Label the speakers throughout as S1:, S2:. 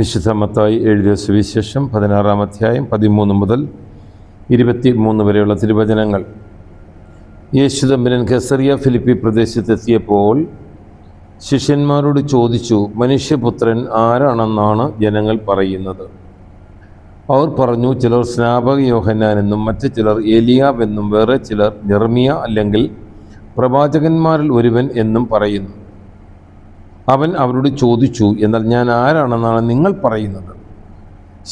S1: വിശുദ്ധ മത്തായി എഴുതിയ സുവിശേഷം 16-ാം അധ്യായം 13 മുതൽ 23 വരെയുള്ള തിരുവചനങ്ങൾ. യേശു തമ്പുരാൻ കെസറിയ ഫിലിപ്പി പ്രദേശത്തെത്തിയപ്പോൾ ശിഷ്യന്മാരോട് ചോദിച്ചു, മനുഷ്യപുത്രൻ ആരാണെന്നാണ് ജനങ്ങൾ പറയുന്നത്? അവർ പറഞ്ഞു, ചിലർ സ്നാപക യോഹന്നാനെന്നും മറ്റു ചിലർ ഏലിയാവെന്നും വേറെ ചിലർ യെർമിയ അല്ലെങ്കിൽ പ്രവാചകന്മാരിൽ ഒരുവൻ എന്നും പറയുന്നു. അവൻ അവരോട് ചോദിച്ചു, എന്നാൽ ഞാൻ ആരാണെന്നാണ് നിങ്ങൾ പറയുന്നത്?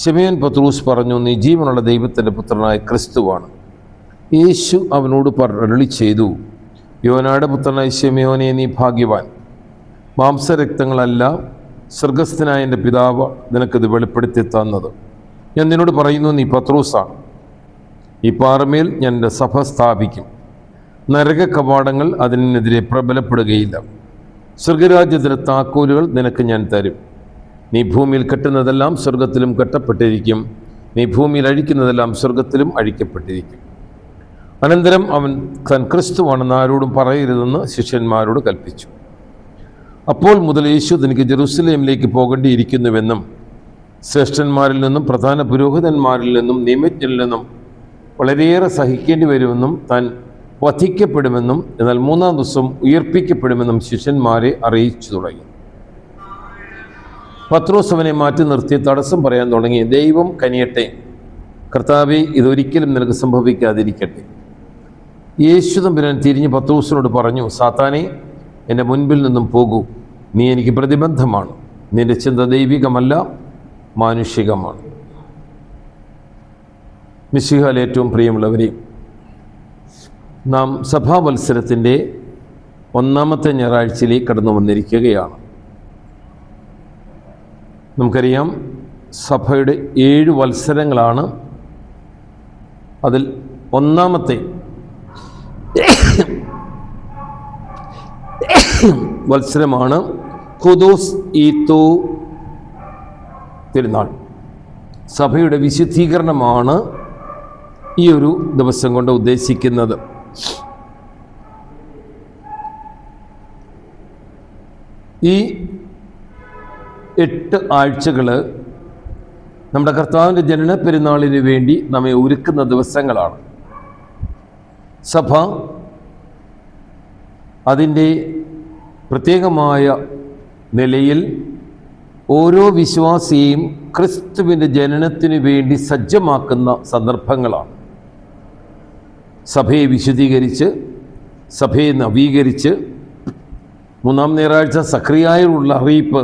S1: ശിമയോൻ പത്രോസ് പറഞ്ഞു, നീ ജീവനുള്ള ദൈവത്തിൻ്റെ പുത്രനായ ക്രിസ്തുവാണ്. യേശു അവനോട് അരുളി ചെയ്തു, യോനായുടെ പുത്രനായ ശിമയോനെ, നീ ഭാഗ്യവാൻ. മാംസരക്തങ്ങളല്ല, സ്വർഗസ്ഥനായ എൻ്റെ പിതാവ് നിനക്കിത് വെളിപ്പെടുത്തി തന്നത്. ഞാൻ നിന്നോട് പറയുന്നു, നീ പത്രോസാണ്. ഈ പാറമേൽ ഞാൻ എൻ്റെ സഭ സ്ഥാപിക്കും. നരക കവാടങ്ങൾ അതിനെതിരെ പ്രബലപ്പെടുകയില്ല. സ്വർഗരാജ്യത്തിലെ താക്കോലുകൾ നിനക്ക് ഞാൻ തരും. നീ ഭൂമിയിൽ കെട്ടുന്നതെല്ലാം സ്വർഗത്തിലും കെട്ടപ്പെട്ടിരിക്കും, നീ ഭൂമിയിൽ അഴിക്കുന്നതെല്ലാം സ്വർഗത്തിലും അഴിക്കപ്പെട്ടിരിക്കും. അനന്തരം അവൻ താൻ ക്രിസ്തുവാണെന്ന് ആരോടും പറയരുതെന്ന് ശിഷ്യന്മാരോട് കൽപ്പിച്ചു. അപ്പോൾ മുതൽ യേശു തനിക്ക് ജെറുസലേമിലേക്ക് പോകേണ്ടിയിരിക്കുന്നുവെന്നും ശ്രേഷ്ഠന്മാരിൽ നിന്നും പ്രധാന പുരോഹിതന്മാരിൽ നിന്നും നിയമജ്ഞരിൽ നിന്നും വളരെയേറെ സഹിക്കേണ്ടി വരുമെന്നും താൻ വധിക്കപ്പെടുമെന്നും എന്നാൽ 3-ാം ദിവസം ഉയർപ്പിക്കപ്പെടുമെന്നും ശിഷ്യന്മാരെ അറിയിച്ചു തുടങ്ങി. പത്രോസ് അവനെ മാറ്റി നിർത്തി തടസ്സം പറയാൻ തുടങ്ങി. ദൈവം കനിയട്ടെ, കർത്താവേ, ഇതൊരിക്കലും നിനക്ക് സംഭവിക്കാതിരിക്കട്ടെ. യേശു തമ്പുരാൻ തിരിഞ്ഞ് പത്രോസിനോട് പറഞ്ഞു, സാത്താനെ, എൻ്റെ മുൻപിൽ നിന്നും പോകൂ. നീ എനിക്ക് പ്രതിബന്ധമാണ്. നിന്റെ ചിന്ത ദൈവികമല്ല, മാനുഷികമാണ്. മിശിഹായിൽ ഏറ്റവും പ്രിയമുള്ളവരെയും, നാം സഭാവത്സരത്തിൻ്റെ 1-ാമത്തെ ഞായറാഴ്ചയിലേക്ക് കടന്നു വന്നിരിക്കുകയാണ്. നമുക്കറിയാം, സഭയുടെ 7 വത്സരങ്ങളാണ്. അതിൽ 1-ാമത്തെ വത്സരമാണ് ഖുദോസ് ഈത്തോ തിരുനാൾ. സഭയുടെ വിശുദ്ധീകരണമാണ് ഈ ഒരു ദിവസം കൊണ്ട് ഉദ്ദേശിക്കുന്നത്. ഈ 8 ആഴ്ചകൾ നമ്മുടെ കർത്താവിൻ്റെ ജനന പെരുന്നാളിന് വേണ്ടി നമ്മെ ഒരുക്കുന്ന ദിവസങ്ങളാണ്. സഭ അതിൻ്റെ പ്രത്യേകമായ നിലയിൽ ഓരോ വിശ്വാസിയെയും ക്രിസ്തുവിൻ്റെ ജനനത്തിനു വേണ്ടി സജ്ജമാക്കുന്ന സന്ദർഭങ്ങളാണ്. സഭയെ വിശുദ്ധീകരിച്ച്, സഭയെ നവീകരിച്ച്, 3-ാം ഞായറാഴ്ച സക്രിയായുള്ള അറിയിപ്പ്,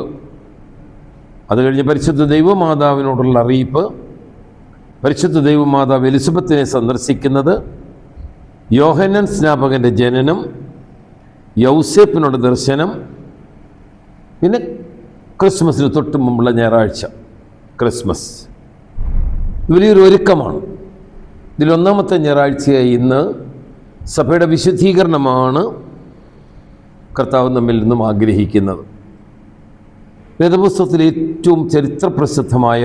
S1: അത് കഴിഞ്ഞ് പരിശുദ്ധ ദൈവമാതാവിനോടുള്ള അറിയിപ്പ്, പരിശുദ്ധ ദൈവമാതാവ് എലിസബത്തിനെ സന്ദർശിക്കുന്നത്, യോഹന്നാൻ സ്നാപകൻ്റെ ജനനം, യൗസേപ്പിനോട് ദർശനം, പിന്നെ ക്രിസ്മസിന് തൊട്ട് മുമ്പുള്ള ഞായറാഴ്ച ക്രിസ്മസ്. വലിയൊരു ഒരുക്കമാണ്. ഇതിൽ 1-ാമത്തെ ഞായറാഴ്ചയായി ഇന്ന് സഭയുടെ വിശുദ്ധീകരണമാണ് കർത്താവ് നമ്മിൽ നിന്നും ആഗ്രഹിക്കുന്നത്. വേദപുസ്തകത്തിലെ ഏറ്റവും ചരിത്രപ്രസിദ്ധമായ,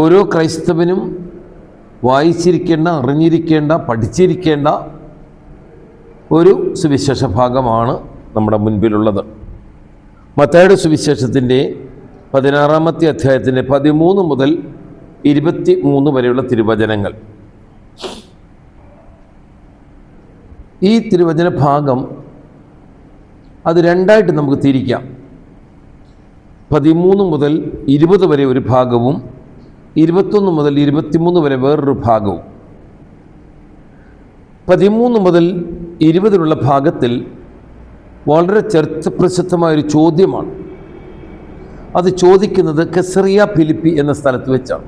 S1: ഓരോ ക്രൈസ്തവനും വായിച്ചിരിക്കേണ്ട, അറിഞ്ഞിരിക്കേണ്ട, പഠിച്ചിരിക്കേണ്ട ഒരു സുവിശേഷ ഭാഗമാണ് നമ്മുടെ മുൻപിലുള്ളത്. മത്തായിയുടെ സുവിശേഷത്തിൻ്റെ 16-ാമത്തെ അധ്യായത്തിൻ്റെ 13 മുതൽ 23 വരെയുള്ള തിരുവചനങ്ങൾ. ഈ തിരുവചന ഭാഗം അത് 2ആയിട്ട് നമുക്ക് തിരിക്കാം. 13 മുതൽ 20 വരെ ഒരു ഭാഗവും 21 മുതൽ 23 വരെ വേറൊരു ഭാഗവും. 13 മുതൽ 20 ഭാഗത്തിൽ വളരെ ചരിത്രപ്രസിദ്ധമായൊരു ചോദ്യമാണ്. അത് ചോദിക്കുന്നത് കെസറിയ ഫിലിപ്പി എന്ന സ്ഥലത്ത് വെച്ചാണ്.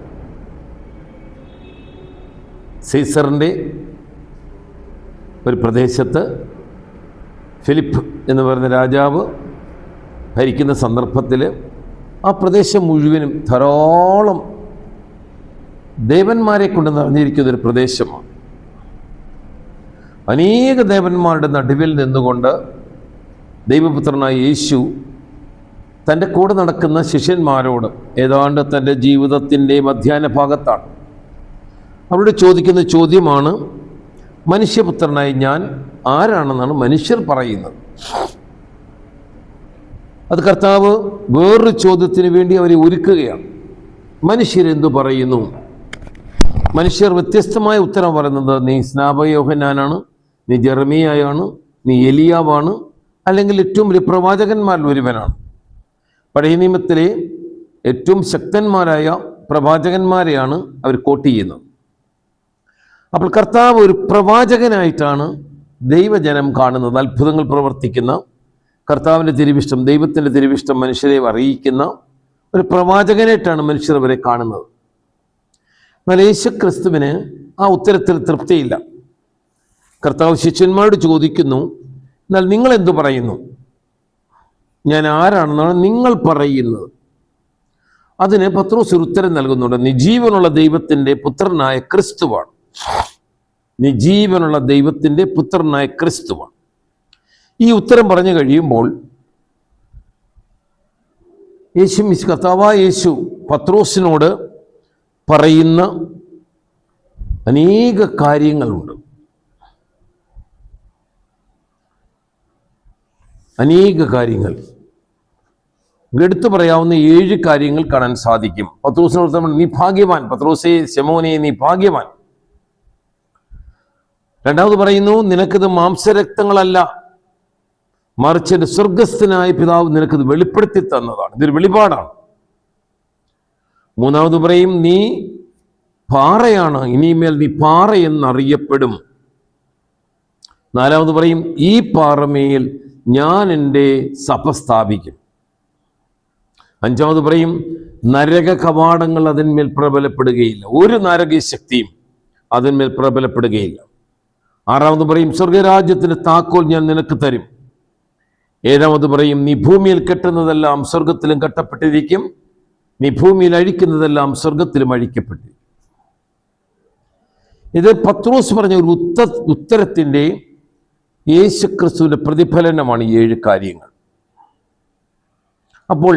S1: സീസറിൻ്റെ ഒരു പ്രദേശത്ത് ഫിലിപ്പ് എന്ന് പറയുന്ന രാജാവ് ഭരിക്കുന്ന സന്ദർഭത്തിൽ ആ പ്രദേശം മുഴുവനും ധാരാളം ദേവന്മാരെ കൊണ്ട് നിറഞ്ഞിരിക്കുന്നൊരു പ്രദേശമാണ്. അനേക ദേവന്മാരുടെ നടുവിൽ നിന്നുകൊണ്ട് ദൈവപുത്രനായ യേശു തൻ്റെ കൂടെ നടക്കുന്ന ശിഷ്യന്മാരോട് ഏതാണ്ട് തൻ്റെ ജീവിതത്തിൻ്റെ മധ്യാഹ്ന ഭാഗത്താണ് അവരോട് ചോദിക്കുന്ന ചോദ്യമാണ്, മനുഷ്യപുത്രനായി ഞാൻ ആരാണെന്നാണ് മനുഷ്യർ പറയുന്നത്? അത് കർത്താവ് വേറൊരു ചോദ്യത്തിന് വേണ്ടി അവരെ ഒരുക്കുകയാണ്. മനുഷ്യരെന്തു പറയുന്നു? മനുഷ്യർ വ്യത്യസ്തമായ ഉത്തരം പറയുന്നത്, നീ സ്നാപകയോഹന്നാനാണ്, നീ ജെറമിയായാണ്, നീ എലിയാവാണ്, അല്ലെങ്കിൽ ഏറ്റവും വലിയ പ്രവാചകന്മാരിൽ ഒരുവനാണ്. പഴയ നിയമത്തിലെ ഏറ്റവും ശക്തന്മാരായ പ്രവാചകന്മാരെയാണ് അവർ കോട്ട് ചെയ്യുന്നത്. അപ്പോൾ കർത്താവ് ഒരു പ്രവാചകനായിട്ടാണ് ദൈവജനം കാണുന്നത്. അത്ഭുതങ്ങൾ പ്രവർത്തിക്കുന്ന കർത്താവിൻ്റെ തിരുവിഷ്ടം, ദൈവത്തിൻ്റെ തിരുവിഷ്ടം മനുഷ്യരെ അറിയിക്കുന്ന ഒരു പ്രവാചകനായിട്ടാണ് മനുഷ്യർ അവരെ കാണുന്നത്. എന്നാൽ യേശുക്രിസ്തുവിന് ആ ഉത്തരത്തിൽ തൃപ്തിയില്ല. കർത്താവ് ശിഷ്യന്മാരോട് ചോദിക്കുന്നു, എന്നാൽ നിങ്ങൾ എന്തു പറയുന്നു? ഞാൻ ആരാണെന്നാണ് നിങ്ങൾ പറയുന്നത്? അതിന് പത്രോസ് ഒരു ഉത്തരം നൽകുന്നുണ്ട്. നീ ജീവനുള്ള ദൈവത്തിൻ്റെ പുത്രനായ ക്രിസ്തുവാണ്. നീ ജീവനുള്ള ദൈവത്തിൻ്റെ പുത്രനായ ക്രിസ്തുവാണ്. ഈ ഉത്തരം പറഞ്ഞു കഴിയുമ്പോൾ കർത്താവായ യേശു പത്രോസിനോട് പറയുന്ന അനേക കാര്യങ്ങളുണ്ട്. അനേക കാര്യങ്ങൾ എടുത്തു പറയാവുന്ന 7 കാര്യങ്ങൾ കാണാൻ സാധിക്കും. പത്രോസിനോട് നീ ഭാഗ്യവാൻ, പത്രോസേ ശമോനെ നീ ഭാഗ്യവാൻ. രണ്ടാമത് പറയുന്നു, നിനക്കിത് മാംസരക്തങ്ങളല്ല, മറിച്ച് സ്വർഗസ്ഥനായ പിതാവ് നിനക്കിത് വെളിപ്പെടുത്തി തന്നതാണ്. ഇതൊരു വെളിപാടാണ്. മൂന്നാമത് പറയും, നീ പാറയാണ്, ഇനിമേൽ നീ പാറ എന്നറിയപ്പെടും. നാലാമത് പറയും, ഈ പാറമേൽ ഞാൻ എൻ്റെ സഭ സ്ഥാപിക്കും. അഞ്ചാമത് പറയും, നരക കവാടങ്ങൾ അതിന്മേൽ പ്രബലപ്പെടുകയില്ല, ഒരു നരക ശക്തിയും അതിന്മേൽ പ്രബലപ്പെടുകയില്ല. ആറാമത് പറയും, സ്വർഗരാജ്യത്തിന് താക്കോൽ ഞാൻ നിനക്ക് തരും. ഏഴാമത് പറയും, നീ ഭൂമിയിൽ കെട്ടുന്നതെല്ലാം സ്വർഗത്തിലും കെട്ടപ്പെട്ടിരിക്കും, നീ ഭൂമിയിൽ അഴിക്കുന്നതെല്ലാം സ്വർഗത്തിലും അഴിക്കപ്പെട്ടിരിക്കും. ഇത് പത്രോസ് പറഞ്ഞ ഒരു ഉത്തരത്തിൻ്റെ യേശുക്രിസ്തുവിൻ്റെ പ്രതിഫലനമാണ് ഈ 7 കാര്യങ്ങൾ. അപ്പോൾ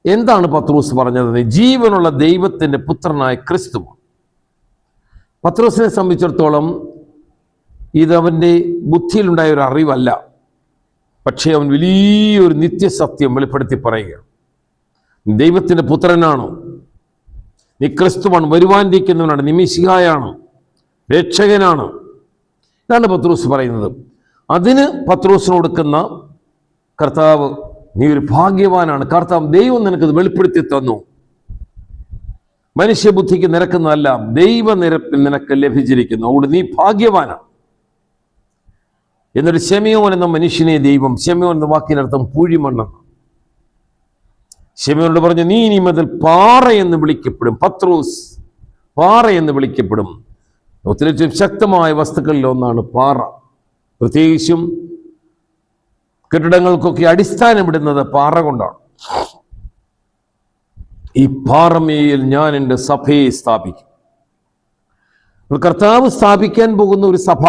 S1: എന്താണ് പത്രോസ് പറഞ്ഞത്? ജീവനുള്ള ദൈവത്തിൻ്റെ പുത്രനായ ക്രിസ്തു. പത്രോസിനെ സംബന്ധിച്ചിടത്തോളം ഇത് അവൻ്റെ ബുദ്ധിയിലുണ്ടായ ഒരു അറിവല്ല, പക്ഷേ അവൻ വലിയൊരു നിത്യസത്യം വെളിപ്പെടുത്തി പറയുകയാണ്. ദൈവത്തിൻ്റെ പുത്രനാണോ? നീ ക്രിസ്തുവാണ്, വരുവാനിരിക്കുന്നവനാണ്, നീ മിശിഹായാണ്, രക്ഷകനാണ്. ഇതാണ് പത്രോസ് പറയുന്നത്. അതിന് പത്രോസിന് കൊടുക്കുന്ന കർത്താവ്, നീ ഒരു ഭാഗ്യവാനാണ്, കർത്താവ് ദൈവം നിനക്കത് വെളിപ്പെടുത്തി തന്നു. മനുഷ്യബുദ്ധിക്ക് നിരക്കുന്നതല്ല, ദൈവനിരപ്പിൽ നിനക്ക് ലഭിച്ചിരിക്കുന്നു, അതുകൊണ്ട് നീ ഭാഗ്യവാനാണ്. എന്നിട്ട് ശെമയോൻ എന്ന മനുഷ്യനെ ദൈവം, ശെമയോൻ എന്ന വാക്കിനർത്ഥം പൂഴിമണ്ണെന്ന്, ശെമയോനോട് പറഞ്ഞു, നീ ഇനി മുതൽ പാറ എന്ന് വിളിക്കപ്പെടും. പത്രോസ് പാറ എന്ന് വിളിക്കപ്പെടും. ഒത്തിരി ശക്തമായ വസ്തുക്കളിൽ ഒന്നാണ് പാറ. പ്രത്യേകിച്ചും കെട്ടിടങ്ങൾക്കൊക്കെ അടിസ്ഥാനമിടുന്നത് പാറ കൊണ്ടാണ്. ഈ പാറമേൽ ഞാൻ എൻ്റെ സഭയെ സ്ഥാപിക്കും. കർത്താവ് സ്ഥാപിക്കാൻ പോകുന്ന ഒരു സഭ,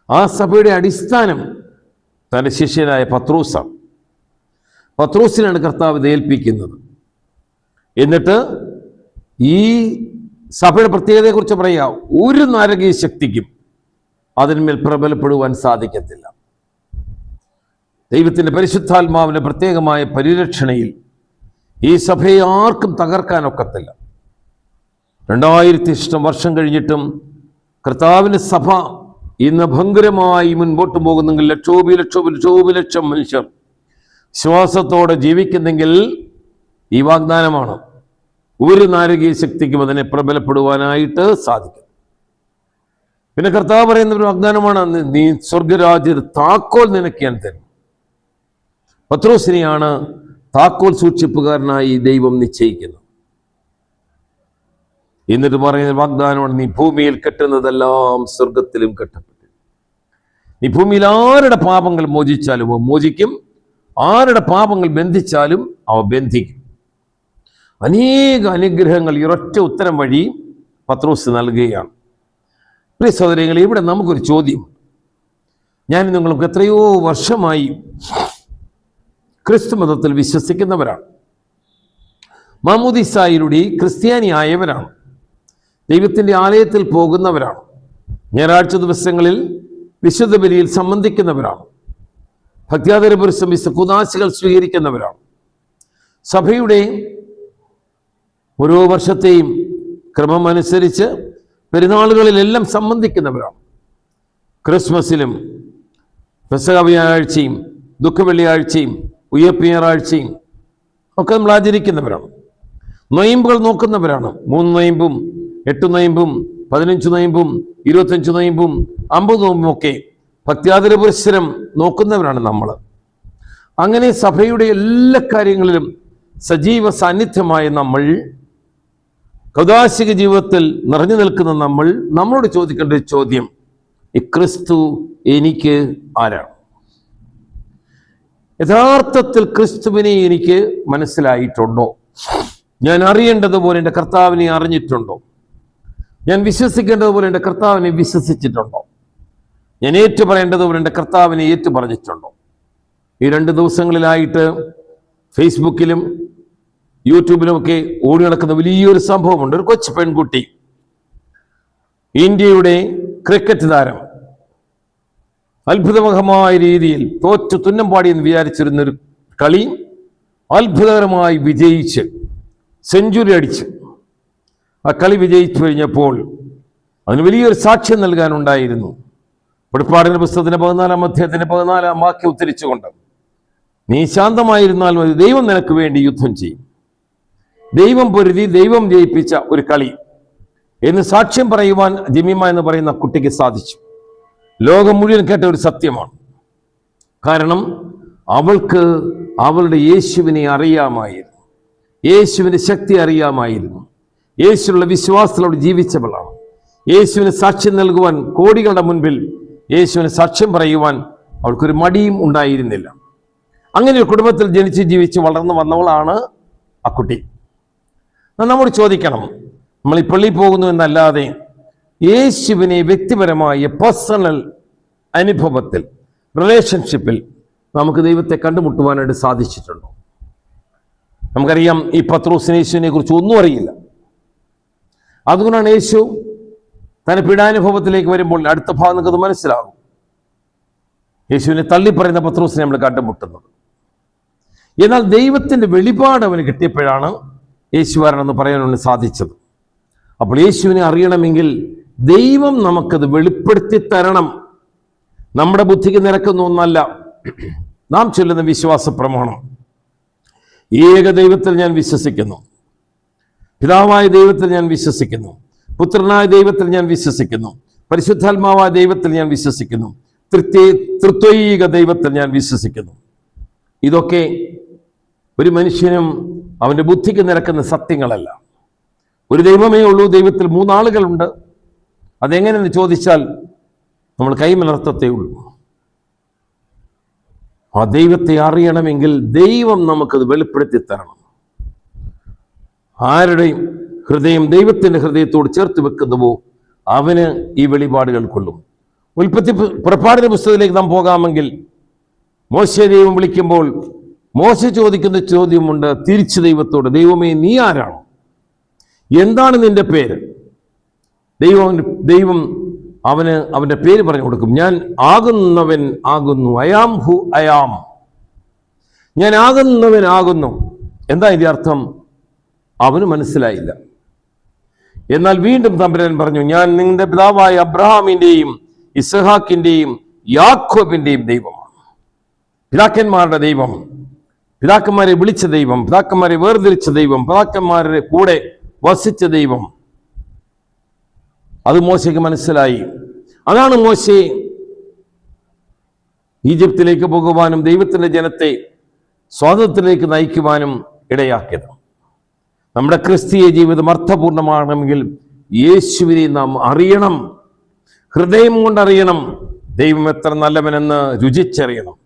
S1: ആ സഭയുടെ അടിസ്ഥാനം തൻ്റെ ശിഷ്യനായ പത്രോസാണ്. പത്രോസിനാണ് കർത്താവ് ഇത് ഏൽപ്പിക്കുന്നത്. എന്നിട്ട് ഈ സഭയുടെ പ്രത്യേകതയെക്കുറിച്ച് പറയാം. ഒരു നരകീയ ശക്തിക്കും അതിന്മേൽ പ്രബലപ്പെടുവാൻ സാധിക്കത്തില്ല. ദൈവത്തിൻ്റെ പരിശുദ്ധാത്മാവിൻ്റെ പ്രത്യേകമായ പരിരക്ഷണയിൽ ഈ സഭയെ ആർക്കും തകർക്കാനൊക്കത്തില്ല. 2000 വർഷം കഴിഞ്ഞിട്ടും കർത്താവിൻ്റെ സഭ ഇന്ന് ഭംഗുരമായി മുൻപോട്ട് പോകുന്നെങ്കിൽ, ലക്ഷോപലക്ഷം മനുഷ്യർ വിശ്വാസത്തോടെ ജീവിക്കുന്നെങ്കിൽ ഈ വാഗ്ദാനമാണ്. ഒരു നാരകീയ ശക്തിക്കും അതിനെ പ്രബലപ്പെടുവാനായിട്ട് സാധിക്കും. പിന്നെ കർത്താവ് പറയുന്ന ഒരു വാഗ്ദാനമാണ്, നീ സ്വർഗരാജ്യത്തിൽ താക്കോൽ നിനക്ക് ഞാൻ തരും. പത്രോസിനെയാണ് താക്കോൽ സൂക്ഷിപ്പുകാരനായി ദൈവം നിശ്ചയിക്കുന്നത്. എന്നിട്ട് പറയുന്ന വാഗ്ദാനമാണ്, നീ ഭൂമിയിൽ കെട്ടുന്നതെല്ലാം സ്വർഗത്തിലും കെട്ടപ്പെട്ടു. നീ ഭൂമിയിൽ ആരുടെ പാപങ്ങൾ മോചിച്ചാലും അവ മോചിക്കും, ആരുടെ പാപങ്ങൾ ബന്ധിച്ചാലും അവ ബന്ധിക്കും. അനേക അനുഗ്രഹങ്ങൾ ഈ ഒരൊറ്റ ഉത്തരം വഴി പത്രോസ് നൽകുകയാണ്. പ്രിയ സഹോദരങ്ങളെ, ഇവിടെ നമുക്കൊരു ചോദ്യം. ഞാൻ നിങ്ങൾക്ക് എത്രയോ വർഷമായി ക്രിസ്തു മതത്തിൽ വിശ്വസിക്കുന്നവരാണ്, മാമോദീസായിലൂടെ ക്രിസ്ത്യാനിയായവരാണ്, ദൈവത്തിൻ്റെ ആലയത്തിൽ പോകുന്നവരാണ്, ഞായറാഴ്ച ദിവസങ്ങളിൽ വിശുദ്ധ ബലിയിൽ സംബന്ധിക്കുന്നവരാണ്. ഭക്ത്യാദര പുരുഷം കുദാശകൾ സ്വീകരിക്കുന്നവരാണ്. സഭയുടെ ഓരോ വർഷത്തെയും ക്രമമനുസരിച്ച് പെരുന്നാളുകളിലെല്ലാം സംബന്ധിക്കുന്നവരാണ്. ക്രിസ്മസിലും പെസഹ വ്യാഴാഴ്ചയും ദുഃഖവെള്ളിയാഴ്ചയും ഉയർപ്പ് ഞായറാഴ്ചയും ഒക്കെ നമ്മൾ ആചരിക്കുന്നവരാണ്. നൊയമ്പുകൾ നോക്കുന്നവരാണ്. 3 നൊയമ്പും 8 നൊയമ്പും 15 നൊയമ്പും 25 നൊയമ്പും 50 നോമ്പും ഒക്കെ ഭക്ത്യാദര പുരസ്സരം നോക്കുന്നവരാണ് നമ്മൾ. അങ്ങനെ സഭയുടെ എല്ലാ കാര്യങ്ങളിലും സജീവ സാന്നിധ്യമായ നമ്മൾ, കൗദാശിക ജീവിതത്തിൽ നിറഞ്ഞു നിൽക്കുന്ന നമ്മളോട് ചോദിക്കേണ്ട ഒരു ചോദ്യം, ഈ ക്രിസ്തു എനിക്ക് ആരാണ്? യഥാർത്ഥത്തിൽ ക്രിസ്തുവിനെ എനിക്ക് മനസ്സിലായിട്ടുണ്ടോ? ഞാൻ അറിയേണ്ടതുപോലെ എൻ്റെ കർത്താവിനെ അറിഞ്ഞിട്ടുണ്ടോ? ഞാൻ വിശ്വസിക്കേണ്ടതുപോലെ എൻ്റെ കർത്താവിനെ വിശ്വസിച്ചിട്ടുണ്ടോ? ഞാൻ ഏറ്റുപറയേണ്ടതുപോലെ എൻ്റെ കർത്താവിനെ ഏറ്റുപറഞ്ഞിട്ടുണ്ടോ? ഈ 2 ദിവസങ്ങളിലായിട്ട് ഫേസ്ബുക്കിലും യൂട്യൂബിലുമൊക്കെ ഓടി നടക്കുന്ന വലിയൊരു സംഭവമുണ്ട്. ഒരു കൊച്ചു പെൺകുട്ടി, ഇന്ത്യയുടെ ക്രിക്കറ്റ് താരം, അത്ഭുതകരമായ രീതിയിൽ തോറ്റു തുന്നം പാടിയെന്ന് വിചാരിച്ചിരുന്നൊരു കളി അത്ഭുതകരമായി വിജയിച്ച് സെഞ്ചുറി അടിച്ച് ആ കളി വിജയിച്ചു കഴിഞ്ഞപ്പോൾ അതിന് വലിയൊരു സാക്ഷ്യം നൽകാനുണ്ടായിരുന്നു. വെളിപ്പാടിന്റെ പുസ്തകത്തിന്റെ 14-ാം അധ്യായത്തിന്റെ 14-ാം വാക്യം ഉദ്ധരിച്ചുകൊണ്ട്, നീ ശാന്തമായിരുന്നാൽ മതി, ദൈവം നിനക്ക് വേണ്ടി യുദ്ധം ചെയ്യും. ദൈവം പൊരുതി ദൈവം ജയിപ്പിച്ച ഒരു കളി എന്ന് സാക്ഷ്യം പറയുവാൻ ജിമിമ എന്ന് പറയുന്ന കുട്ടിക്ക് സാധിച്ചു. ലോകം മുഴുവൻ കേട്ട ഒരു സത്യമാണ്. കാരണം അവൾക്ക് അവളുടെ യേശുവിനെ അറിയാമായിരുന്നു, യേശുവിൻ്റെ ശക്തി അറിയാമായിരുന്നു, യേശുവിനുള്ള വിശ്വാസത്തിലൂടെ ജീവിച്ചവളാണ്. യേശുവിന് സാക്ഷ്യം നൽകുവാൻ കോടികളുടെ മുൻപിൽ യേശുവിന് സാക്ഷ്യം പറയുവാൻ അവൾക്കൊരു മടിയും ഉണ്ടായിരുന്നില്ല. അങ്ങനെ ഒരു കുടുംബത്തിൽ ജനിച്ച് ജീവിച്ച് വളർന്നു വന്നവളാണ് ആ കുട്ടി. നമ്മോട് ചോദിക്കണം, നമ്മൾ ഈ പള്ളിയിൽ പോകുന്നു എന്നല്ലാതെ യേശുവിനെ വ്യക്തിപരമായ പേഴ്സണൽ അനുഭവത്തിൽ, റിലേഷൻഷിപ്പിൽ നമുക്ക് ദൈവത്തെ കണ്ടുമുട്ടുവാനായിട്ട് സാധിച്ചിട്ടുണ്ടോ? നമുക്കറിയാം, ഈ പത്രോസിന് യേശുവിനെ കുറിച്ച് ഒന്നും അറിയില്ല. അതുകൊണ്ടാണ് യേശു തന്റെ പീഡാനുഭവത്തിലേക്ക് വരുമ്പോൾ അടുത്ത ഭാഗം നമുക്കത് മനസ്സിലാകും. യേശുവിനെ തള്ളിപ്പറയുന്ന പത്രോസിനെ നമ്മൾ കണ്ടുമുട്ടുന്നത്. എന്നാൽ ദൈവത്തിന്റെ വെളിപാട് അവന് കിട്ടിയപ്പോഴാണ് യേശുവാരാണെന്ന് പറയാനൊന്ന് സാധിച്ചത്. അപ്പോൾ യേശുവിനെ അറിയണമെങ്കിൽ ദൈവം നമുക്കത് വെളിപ്പെടുത്തി തരണം. നമ്മുടെ ബുദ്ധിക്ക് നിരക്കുന്ന ഒന്നല്ല നാം ചൊല്ലുന്ന വിശ്വാസ പ്രമാണം. ഏക ദൈവത്തിൽ ഞാൻ വിശ്വസിക്കുന്നു, പിതാവായ ദൈവത്തിൽ ഞാൻ വിശ്വസിക്കുന്നു, പുത്രനായ ദൈവത്തിൽ ഞാൻ വിശ്വസിക്കുന്നു, പരിശുദ്ധാത്മാവായ ദൈവത്തിൽ ഞാൻ വിശ്വസിക്കുന്നു, തൃത്വൈക ദൈവത്തിൽ ഞാൻ വിശ്വസിക്കുന്നു. ഇതൊക്കെ ഒരു മനുഷ്യനും അവൻ്റെ ബുദ്ധിക്ക് നിരക്കുന്ന സത്യങ്ങളല്ല. ഒരു ദൈവമേ ഉള്ളൂ, ദൈവത്തിൽ 3 ആളുകളുണ്ട്. അതെങ്ങനെയെന്ന് ചോദിച്ചാൽ നമ്മൾ കൈമലർത്തത്തേ ഉള്ളൂ. ആ ദൈവത്തെ അറിയണമെങ്കിൽ ദൈവം നമുക്കത് വെളിപ്പെടുത്തി തരണം. ആരുടെയും ഹൃദയം ദൈവത്തിൻ്റെ ഹൃദയത്തോട് ചേർത്ത് വെക്കുന്നുവോ അവന് ഈ വെളിപാടുകൾ കൊള്ളും. പുറപ്പാടിന്റെ പുസ്തകത്തിലേക്ക് നാം പോകാമെങ്കിൽ, മോശയെ ദൈവം വിളിക്കുമ്പോൾ മോശ ചോദിക്കുന്ന ചോദ്യമുണ്ട് തിരിച്ചു ദൈവത്തോട്, ദൈവമേ നീ ആരാണ്? എന്താണ് നിന്റെ പേര്? ദൈവം അവന്റെ പേര് പറഞ്ഞു കൊടുക്കും. ഞാൻ ആകുന്നവൻ ആകുന്നു, അയാം ഹു അയാം. ഞാൻ ആകുന്നവൻ ആകുന്നു. എന്താ ഇതിന്റെ അർത്ഥം? അവന് മനസ്സിലായില്ല. എന്നാൽ വീണ്ടും തമ്പുരാൻ പറഞ്ഞു, ഞാൻ നിങ്ങളുടെ പിതാവായ അബ്രഹാമിന്റെയും ഇസ്ഹാക്കിന്റെയും യാക്കോബിന്റെയും ദൈവമാണ്. പിതാക്കന്മാരുടെ ദൈവം, പിതാക്കന്മാരെ വിളിച്ച ദൈവം, പിതാക്കന്മാരെ വേർതിരിച്ച ദൈവം, പിതാക്കന്മാരുടെ കൂടെ വസിച്ച ദൈവം. അത് മോശയ്ക്ക് മനസ്സിലായി. അതാണ് മോശയെ ഈജിപ്തിലേക്ക് പോകുവാനും ദൈവത്തിന്റെ ജനത്തെ സ്വാതന്ത്ര്യത്തിലേക്ക് നയിക്കുവാനും ഇടയാക്കിയത്. നമ്മുടെ ക്രിസ്തീയ ജീവിതം അർത്ഥപൂർണമാണെങ്കിൽ യേശുവിനെ നാം അറിയണം, ഹൃദയം കൊണ്ടറിയണം. ദൈവം എത്ര നല്ലവനെന്ന് രുചിച്ചറിയണം,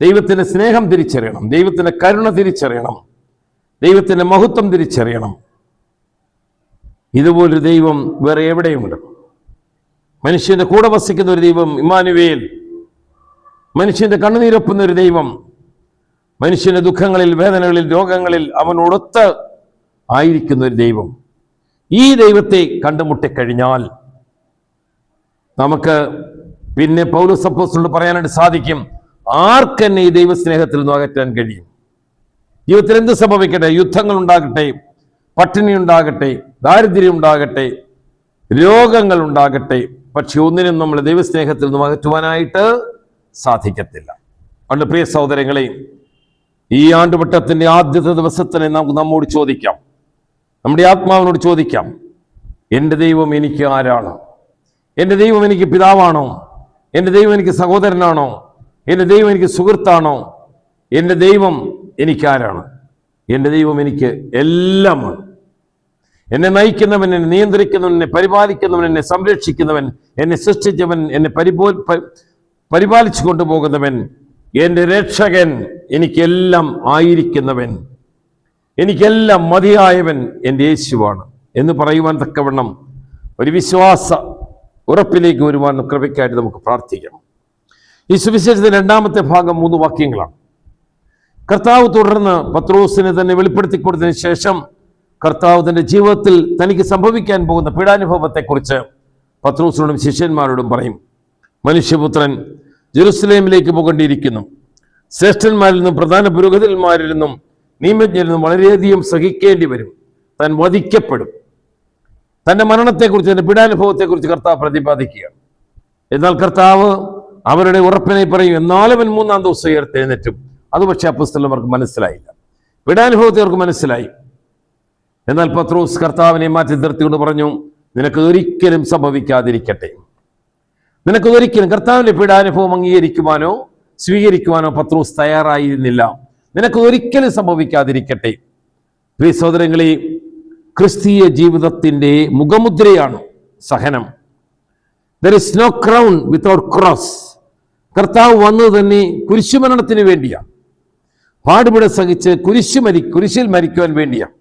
S1: ദൈവത്തിന്റെ സ്നേഹം തിരിച്ചറിയണം, ദൈവത്തിന്റെ കരുണ തിരിച്ചറിയണം, ദൈവത്തിന്റെ മഹത്വം തിരിച്ചറിയണം. ഇതുപോലൊരു ദൈവം വേറെ എവിടെയുണ്ട്? മനുഷ്യന്റെ കൂടെ വസിക്കുന്ന ഒരു ദൈവം, ഇമ്മാനുവേൽ. മനുഷ്യന്റെ കണ്ണുനീരൊപ്പുന്ന ഒരു ദൈവം, മനുഷ്യന്റെ ദുഃഖങ്ങളിൽ, വേദനകളിൽ, രോഗങ്ങളിൽ അവനോടൊത്ത് ആയിരിക്കുന്ന ഒരു ദൈവം. ഈ ദൈവത്തെ കണ്ടുമുട്ടിക്കഴിഞ്ഞാൽ നമുക്ക് പിന്നെ പൗലോസ് അപ്പോസ്തലനോട് പറയാനായിട്ട് സാധിക്കും, ആർക്കെന്നെ ഈ ദൈവസ്നേഹത്തിൽ നിന്നും അകറ്റാൻ കഴിയും? ജീവിതത്തിൽ എന്ത് സംഭവിക്കട്ടെ, യുദ്ധങ്ങൾ ഉണ്ടാകട്ടെ, പട്ടിണി ഉണ്ടാകട്ടെ, ദാരിദ്ര്യം ഉണ്ടാകട്ടെ, രോഗങ്ങൾ ഉണ്ടാകട്ടെ, പക്ഷെ ഒന്നിനും നമ്മൾ ദൈവസ്നേഹത്തിൽ നിന്നും അകറ്റുവാനായിട്ട് സാധിക്കത്തില്ല. അതുകൊണ്ട് പ്രിയ സഹോദരങ്ങളെ, ഈ ആണ്ടുവട്ടത്തിന്റെ ആദ്യത്തെ ദിവസത്തിനെ നമുക്ക് നമ്മോട് ചോദിക്കാം, നമ്മുടെ ആത്മാവിനോട് ചോദിക്കാം, എൻ്റെ ദൈവം എനിക്ക് ആരാണ്? എൻ്റെ ദൈവം എനിക്ക് പിതാവാണോ? എൻ്റെ ദൈവം എനിക്ക് സഹോദരനാണോ? എൻ്റെ ദൈവം എനിക്ക് സുഹൃത്താണോ? എൻ്റെ ദൈവം എനിക്കാരാണ്? എൻ്റെ ദൈവം എനിക്ക് എല്ലാമാണ്. എന്നെ നയിക്കുന്നവൻ, എന്നെ നിയന്ത്രിക്കുന്നവൻ, എന്നെ പരിപാലിക്കുന്നവൻ, എന്നെ സംരക്ഷിക്കുന്നവൻ, എന്നെ സൃഷ്ടിച്ചവൻ, എന്നെ പരിപാലിച്ചു കൊണ്ടുപോകുന്നവൻ, എൻ്റെ രക്ഷകൻ, എനിക്കെല്ലാം ആയിരിക്കുന്നവൻ, എനിക്കെല്ലാം മതിയായവൻ എൻ്റെ യേശുവാണ് എന്ന് പറയുവാൻ തക്കവണ്ണം ഒരു വിശ്വാസ ഉറപ്പിലേക്ക് വരുവാൻ കൃപയ്ക്കായിട്ട് നമുക്ക് പ്രാർത്ഥിക്കാം. ഈ സുവിശേഷത്തിന്റെ രണ്ടാമത്തെ ഭാഗം 3 വാക്യങ്ങളാണ്. കർത്താവ് തുടർന്ന് പത്രോസിനെ തന്നെ വെളിപ്പെടുത്തി കൊടുത്തതിന് ശേഷം കർത്താവ് തന്റെ ജീവിതത്തിൽ തനിക്ക് സംഭവിക്കാൻ പോകുന്ന പീഡാനുഭവത്തെക്കുറിച്ച് പത്രോസിനോടും ശിഷ്യന്മാരോടും പറയും. മനുഷ്യപുത്രൻ ജെറുസലേമിലേക്ക് പോകേണ്ടിയിരിക്കുന്നു. ശ്രേഷ്ഠന്മാരിൽ നിന്നും പ്രധാന പുരോഹിതന്മാരിൽ നിന്നും നിയമജ്ഞരിൽ നിന്നും വളരെയധികം സഹിക്കേണ്ടി വരും. താൻ വധിക്കപ്പെടും. തന്റെ മരണത്തെക്കുറിച്ച്, തന്റെ പീഡാനുഭവത്തെക്കുറിച്ച് കർത്താവ് പ്രതിപാദിക്കുകയാണ്. എന്നാൽ കർത്താവ് അവരുടെ ഉറപ്പിനെ പറയും, എന്നാൽ അവൻ 3-ാം ദിവസം ഉയർത്തെഴുന്നേറ്റും. അത് പക്ഷേ അപ്പോസ്തലന്മാർക്ക് മനസ്സിലായില്ല. പീഡാനുഭവത്തെ അവർക്ക് മനസ്സിലായി. എന്നാൽ പത്രോസ് കർത്താവിനെ മാറ്റി നിർത്തിക്കൊണ്ട് പറഞ്ഞു, നിനക്കതൊരിക്കലും സംഭവിക്കാതിരിക്കട്ടെ. നിനക്കതൊരിക്കലും കർത്താവിന്റെ പീഡാനുഭവം അംഗീകരിക്കുവാനോ സ്വീകരിക്കുവാനോ പത്രോസ് തയ്യാറായിരുന്നില്ല. നിനക്കതൊരിക്കലും സംഭവിക്കാതിരിക്കട്ടെ. പ്രിയ സഹോദരങ്ങളെ, ക്രിസ്തീയ ജീവിതത്തിന്റെ മുഖമുദ്രയാണ് സഹനം. There is no crown without cross. കർത്താവ് വന്നത് തന്നെ കുരിശുമരണത്തിന് വേണ്ടിയാണ്. പാടുപെട സഹിച്ച് കുരിശിൽ മരിക്കുവാൻ വേണ്ടിയാണ്.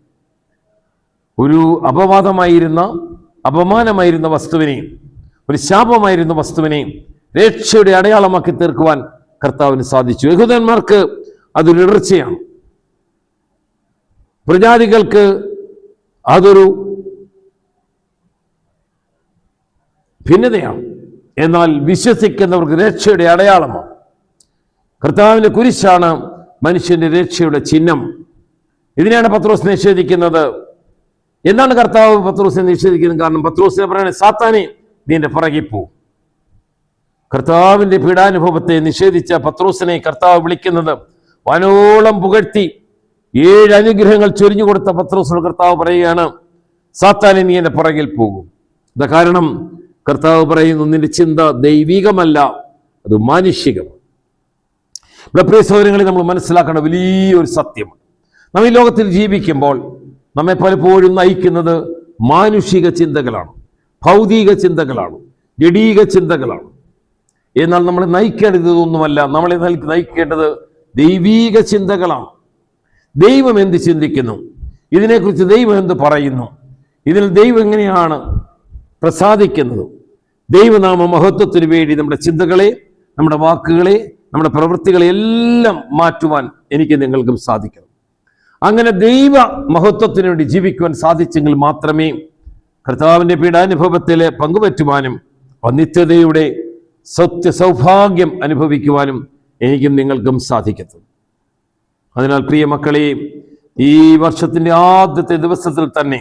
S1: ഒരു അപമാനമായിരുന്ന വസ്തുവിനെയും ഒരു ശാപമായിരുന്ന വസ്തുവിനെയും രക്ഷയുടെ അടയാളമാക്കി തീർക്കുവാൻ കർത്താവിന് സാധിച്ചു. യഹൂദന്മാർക്ക് അതൊരു ഇടർച്ചയാണ്, പ്രജാതികൾക്ക് അതൊരു ഭിന്നതയാണ്. എന്നാൽ വിശ്വസിക്കുന്നവർക്ക് രക്ഷയുടെ അടയാളമാണ്. കർത്താവിന്റെ കുരിശാണ് മനുഷ്യന്റെ രക്ഷയുടെ ചിഹ്നം. ഇതിനെയാണ് പത്രോസ് നിഷേധിക്കുന്നത്. എന്താണ് കർത്താവ് പത്രോസിനെ നിഷേധിക്കുന്നത്? കാരണം പത്രോസിനെ പറയണേ, സാത്താനെ നീ എൻ്റെ പുറകെ പോ. കർത്താവിന്റെ പീഡാനുഭവത്തെ നിഷേധിച്ച പത്രോസിനെ കർത്താവ് വിളിക്കുന്നത്, വാനോളം പുകഴ്ത്തി 7 അനുഗ്രഹങ്ങൾ ചൊരിഞ്ഞു കൊടുത്ത പത്രോസിനോട് കർത്താവ് പറയുകയാണ്, സാത്താനെ നീ എൻ്റെ പുറകിൽ പോകും. ഇതാ കാരണം കർത്താവ് പറയുന്നു, നിന്റെ ചിന്ത ദൈവികമല്ല, അത് മാനുഷികമാണ്. ഇവിടെ പ്രിയ സഹോദരങ്ങളെ, നമ്മൾ മനസ്സിലാക്കേണ്ട വലിയൊരു സത്യമാണ്. നാം ഈ ലോകത്തിൽ ജീവിക്കുമ്പോൾ നമ്മെ പലപ്പോഴും നയിക്കുന്നത് മാനുഷിക ചിന്തകളാണ്, ഭൗതിക ചിന്തകളാണ്, ജഡീക ചിന്തകളാണ്. എന്നാൽ നമ്മളെ നയിക്കേണ്ടത് ഇതൊന്നുമല്ല. നമ്മളെ നയിക്കേണ്ടത് ദൈവീക ചിന്തകളാണ്. ദൈവം എന്ത് ചിന്തിക്കുന്നു, ഇതിനെക്കുറിച്ച് ദൈവം എന്ത് പറയുന്നു, ഇതിൽ ദൈവം എങ്ങനെയാണ് പ്രസാദിക്കുന്നത്, ദൈവനാമ മഹത്വത്തിന് വേണ്ടി നമ്മുടെ ചിന്തകളെ, നമ്മുടെ വാക്കുകളെ, നമ്മുടെ പ്രവൃത്തികളെ എല്ലാം മാറ്റുവാൻ എനിക്ക് നിങ്ങൾക്കും സാധിക്കണം. അങ്ങനെ ദൈവ മഹത്വത്തിന് വേണ്ടി ജീവിക്കുവാൻ സാധിച്ചെങ്കിൽ മാത്രമേ കർത്താവിന്റെ പീഡാനുഭവത്തിൽ പങ്കുപറ്റുവാനും നിത്യതയുടെ സൗഭാഗ്യം അനുഭവിക്കുവാനും എനിക്കും നിങ്ങൾക്കും സാധിക്കത്തുള്ളൂ. അതിനാൽ പ്രിയ മക്കളെ, ഈ വർഷത്തിന്റെ ആദ്യത്തെ ദിവസത്തിൽ തന്നെ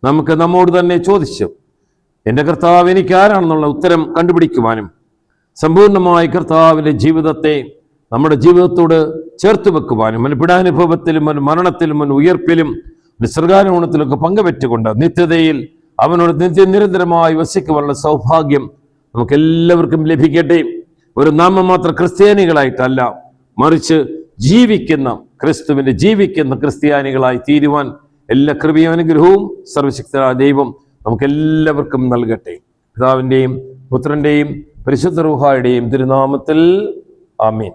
S1: നമുക്ക് നമ്മോട് തന്നെ ചോദിച്ചു, എൻ്റെ കർത്താവ് എനിക്ക് ആരാണെന്നുള്ള ഉത്തരം കണ്ടുപിടിക്കുവാനും സമ്പൂർണമായി കർത്താവിൻ്റെ ജീവിതത്തെ നമ്മുടെ ജീവിതത്തോട് ചേർത്ത് വെക്കുവാനും പീഡാനുഭവത്തിലും മരണത്തിലും ഉയർപ്പിലും സ്വർഗാരോഹണത്തിലൊക്കെ പങ്കുപറ്റുകൊണ്ട് നിത്യതയിൽ അവനോട് നിരന്തരമായി വസിക്കുവാനുള്ള സൗഭാഗ്യം നമുക്കെല്ലാവർക്കും ലഭിക്കട്ടെ. ഒരു നാമമാത്ര ക്രിസ്ത്യാനികളായിട്ടല്ല, മറിച്ച് ജീവിക്കുന്ന ക്രിസ്ത്യാനികളായി തീരുവാൻ എല്ലാ കൃപയും അനുഗ്രഹവും സർവശക്തനായ ദൈവം നമുക്കെല്ലാവർക്കും നൽകട്ടെ. പിതാവിൻ്റെയും പുത്രൻ്റെയും പരിശുദ്ധ റൂഹായുടെയും തിരുനാമത്തിൽ ആമീൻ.